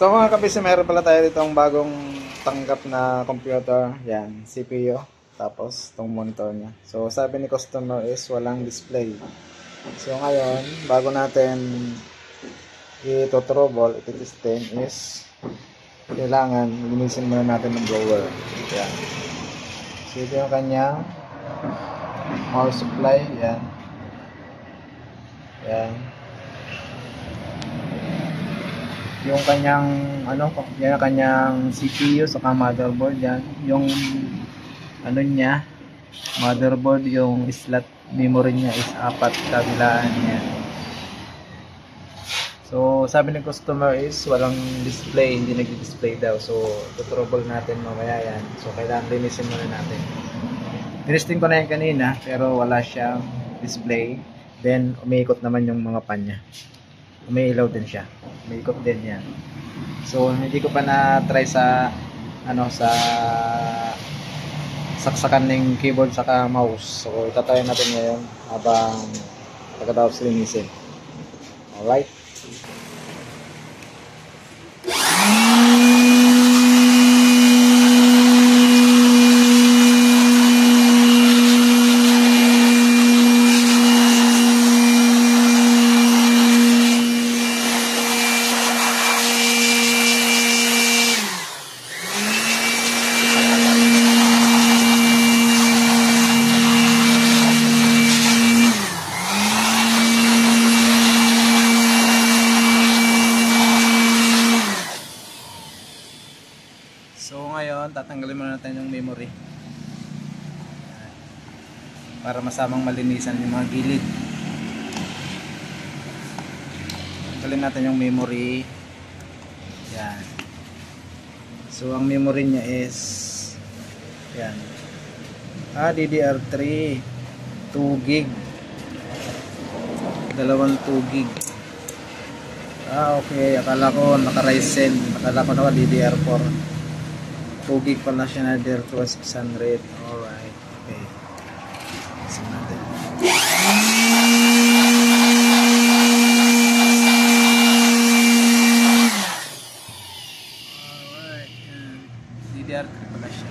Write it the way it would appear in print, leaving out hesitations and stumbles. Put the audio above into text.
So mga kabisi, meron pala tayo dito ang bagong tanggap na computer. Yan, CPU. Tapos itong monitor niya. So sabi ni customer is walang display. So ngayon, bago natin ito-trouble, ito-testing is kailangan linisin muna natin ng blower. Yan. So ito yung kanyang power supply. Yan. Yan. Yung kanyang yan ang kanyang CPU saka motherboard. Yan yung niya, motherboard, yung slot memory niya is 4 kabilaan niya. So sabi ng customer is walang display, hindi nag-display daw. So tutrouble natin mamaya yan. So kailangan linisin muna natin. Tinesting ko na yan kanina pero wala siyang display. Then umiikot naman yung mga pan niya. Umiilaw din siya. Umiikot din yan. So hindi ko pa na-try sa sa saksakan ng keyboard saka mouse. So itatry natin ngayon habang pagkatapos linisin. Alright. So ngayon, tatanggalin muna natin yung memory para masamang malinisan yung mga gilid. Tanggalin natin yung memory. Yan. So ang memory niya is yan. DDR3 2 gig. Dalawang 2 gig. Okay, akala ko naka-Ryzen, akala ko naka DDR4. 2 gig pala siya na DDR2 600. Alright, okay. Isa natin. Alright, DDR3 pala siya.